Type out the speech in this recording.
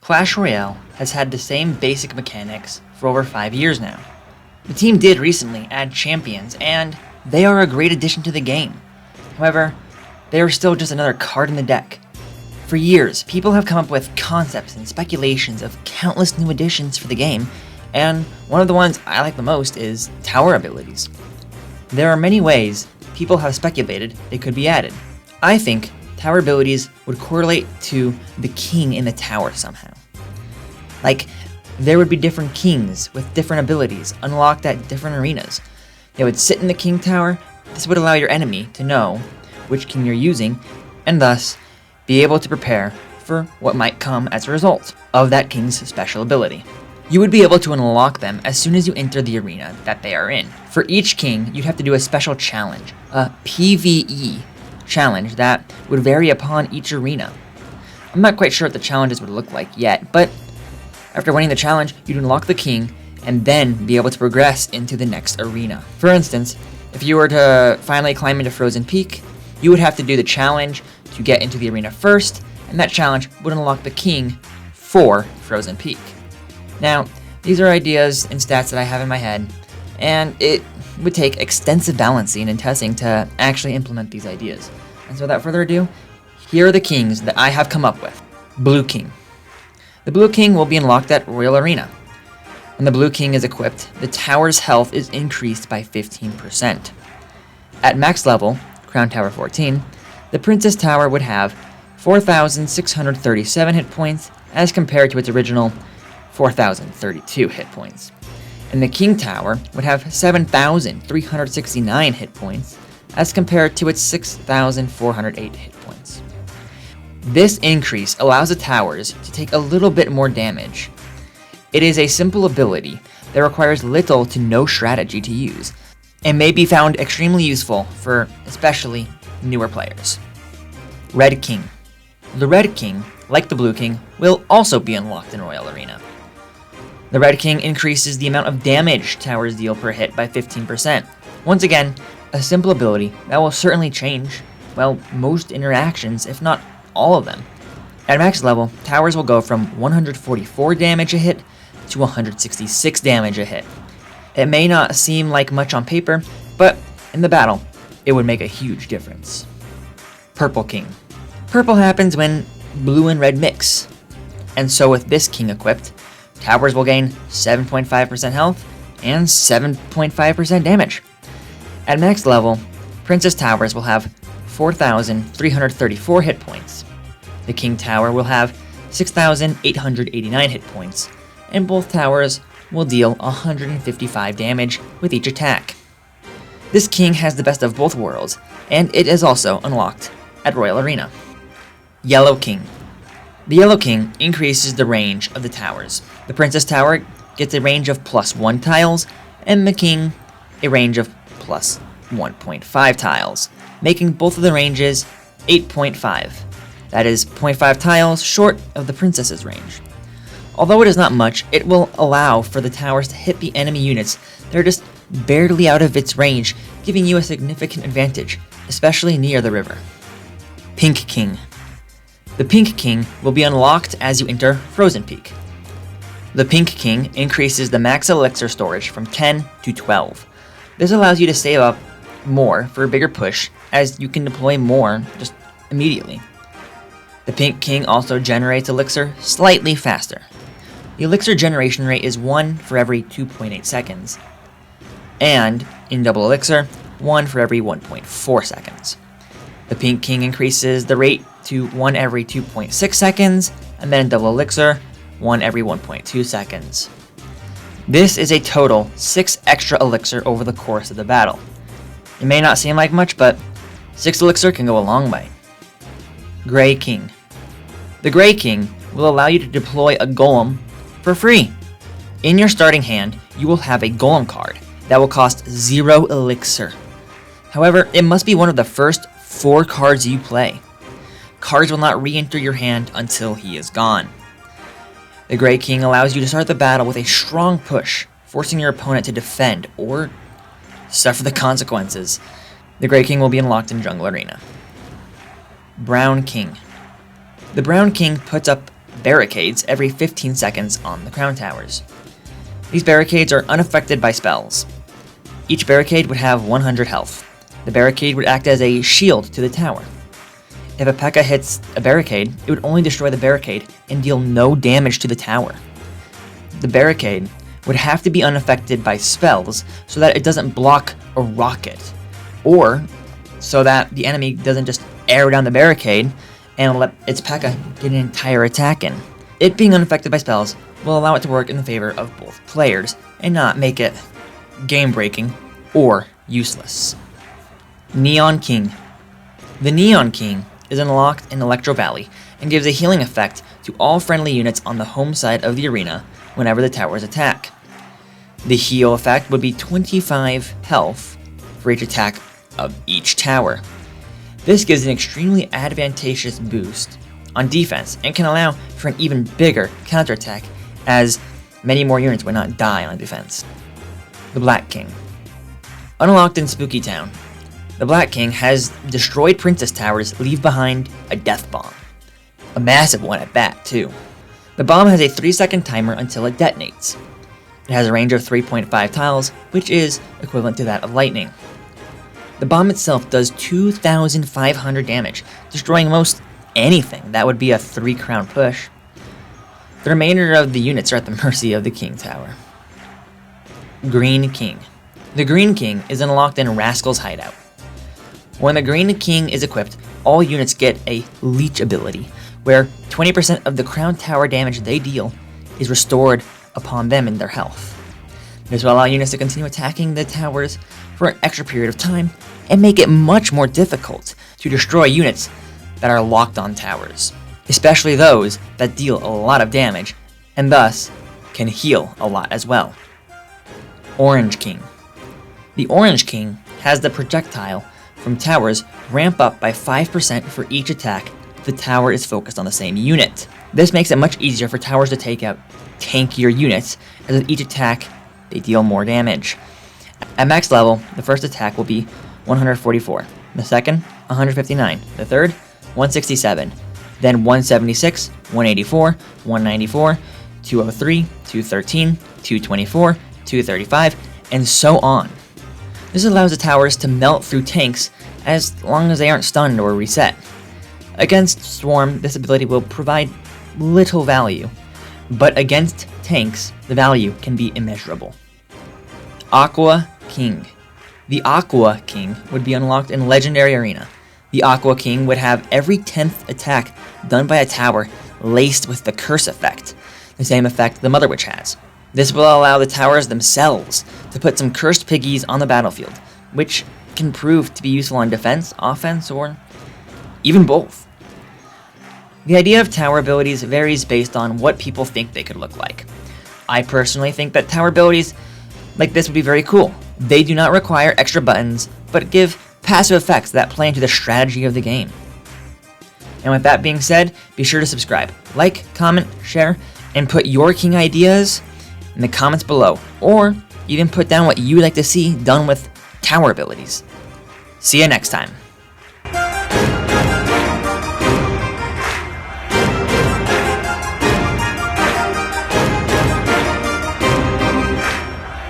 Clash Royale has had the same basic mechanics for over 5 years now. The team did recently add champions, and they are a great addition to the game. However, they are still just another card in the deck. For years, people have come up with concepts and speculations of countless new additions for the game, and one of the ones I like the most is tower abilities. There are many ways people have speculated they could be added. I think tower abilities would correlate to the king in the tower somehow. Like, there would be different kings with different abilities unlocked at different arenas. They would sit in the king tower. This would allow your enemy to know which king you're using, and thus be able to prepare for what might come as a result of that king's special ability. You would be able to unlock them as soon as you enter the arena that they are in. For each king, you'd have to do a special challenge, a PvE challenge that would vary upon each arena. I'm not quite sure what the challenges would look like yet, but after winning the challenge, you'd unlock the king and then be able to progress into the next arena. For instance, if you were to finally climb into Frozen Peak, you would have to do the challenge to get into the arena first, and that challenge would unlock the king for Frozen Peak. Now, these are ideas and stats that I have in my head, and it would take extensive balancing and testing to actually implement these ideas. And so without further ado, here are the kings that I have come up with. Blue King. The Blue King will be unlocked at Royal Arena. When the Blue King is equipped, the tower's health is increased by 15%. At max level, Crown Tower 14, the Princess Tower would have 4,637 hit points as compared to its original 4,032 hit points. And the King Tower would have 7,369 hit points as compared to its 6,408 hit points. This increase allows the towers to take a little bit more damage. It is a simple ability that requires little to no strategy to use, and may be found extremely useful for especially newer players. Red King. The Red King, like the Blue King, will also be unlocked in Royal Arena. The Red King increases the amount of damage towers deal per hit by 15%. Once again, a simple ability that will certainly change, well, most interactions, if not all of them. At max level, towers will go from 144 damage a hit to 166 damage a hit. It may not seem like much on paper, but in the battle, it would make a huge difference. Purple King. Purple happens when blue and red mix, and so with this king equipped, towers will gain 7.5% health and 7.5% damage. At max level, Princess Towers will have 4,334 hit points. The King Tower will have 6,889 hit points, and both towers will deal 155 damage with each attack. This king has the best of both worlds, and it is also unlocked at Royal Arena. Yellow King. The Yellow King increases the range of the towers. The Princess Tower gets a range of +1 tiles, and the King a range of +1.5 tiles, making both of the ranges 8.5. That is 0.5 tiles short of the Princess's range. Although it is not much, it will allow for the towers to hit the enemy units that are just barely out of its range, giving you a significant advantage, especially near the river. Pink King. The Pink King will be unlocked as you enter Frozen Peak. The Pink King increases the max elixir storage from 10 to 12. This allows you to save up more for a bigger push, as you can deploy more just immediately. The Pink King also generates elixir slightly faster. The elixir generation rate is 1 for every 2.8 seconds, and in double elixir, 1 for every 1.4 seconds. The Pink King increases the rate to 1 every 2.6 seconds, and then in double elixir, 1 every 1.2 seconds. This is a total 6 extra elixir over the course of the battle. It may not seem like much, but 6 elixir can go a long way. Gray King. The Gray King will allow you to deploy a golem for free. In your starting hand, you will have a golem card that will cost 0 elixir. However, it must be one of the first 4 cards you play. Cards will not re-enter your hand until he is gone. The Gray King allows you to start the battle with a strong push, forcing your opponent to defend or suffer the consequences. The Gray King will be unlocked in Jungle Arena. Brown King. The Brown King puts up barricades every 15 seconds on the crown towers. These barricades are unaffected by spells. Each barricade would have 100 health. The barricade would act as a shield to the tower. If a P.E.K.K.A. hits a barricade, it would only destroy the barricade and deal no damage to the tower. The barricade would have to be unaffected by spells so that it doesn't block a rocket, or so that the enemy doesn't just air down the barricade and let its P.E.K.K.A. get an entire attack in. It being unaffected by spells will allow it to work in the favor of both players and not make it game-breaking or useless. Neon King. The Neon King is unlocked in Electro Valley and gives a healing effect to all friendly units on the home side of the arena whenever the towers attack. The heal effect would be 25 health for each attack of each tower. This gives an extremely advantageous boost on defense and can allow for an even bigger counterattack, as many more units would not die on defense. The Black King. Unlocked in Spooky Town, the Black King has destroyed Princess Towers leave behind a death bomb. A massive one at that, too. The bomb has a 3-second timer until it detonates. It has a range of 3.5 tiles, which is equivalent to that of lightning. The bomb itself does 2,500 damage, destroying most anything that would be a 3-crown push. The remainder of the units are at the mercy of the King Tower. Green King. The Green King is unlocked in Rascal's Hideout. When the Green King is equipped, all units get a Leech ability, where 20% of the crown tower damage they deal is restored upon them in their health. This will allow units to continue attacking the towers for an extra period of time and make it much more difficult to destroy units that are locked on towers, especially those that deal a lot of damage and thus can heal a lot as well. Orange King. The Orange King has the projectile from towers ramp up by 5% for each attack if the tower is focused on the same unit. This makes it much easier for towers to take out tankier units, as with each attack they deal more damage. At max level, the first attack will be 144, the second 159, the third 167, then 176, 184, 194, 203, 213, 224, 235, and so on. This allows the towers to melt through tanks as long as they aren't stunned or reset. Against Swarm, this ability will provide little value, but against tanks, the value can be immeasurable. Aqua King. The Aqua King would be unlocked in Legendary Arena. The Aqua King would have every 10th attack done by a tower laced with the Curse effect, the same effect the Mother Witch has. This will allow the towers themselves to put some cursed piggies on the battlefield, which can prove to be useful on defense, offense, or even both. The idea of tower abilities varies based on what people think they could look like. I personally think that tower abilities like this would be very cool. They do not require extra buttons, but give passive effects that play into the strategy of the game. And with that being said, be sure to subscribe, like, comment, share, and put your king ideas in the comments below, or even put down what you would like to see done with tower abilities. See you next time.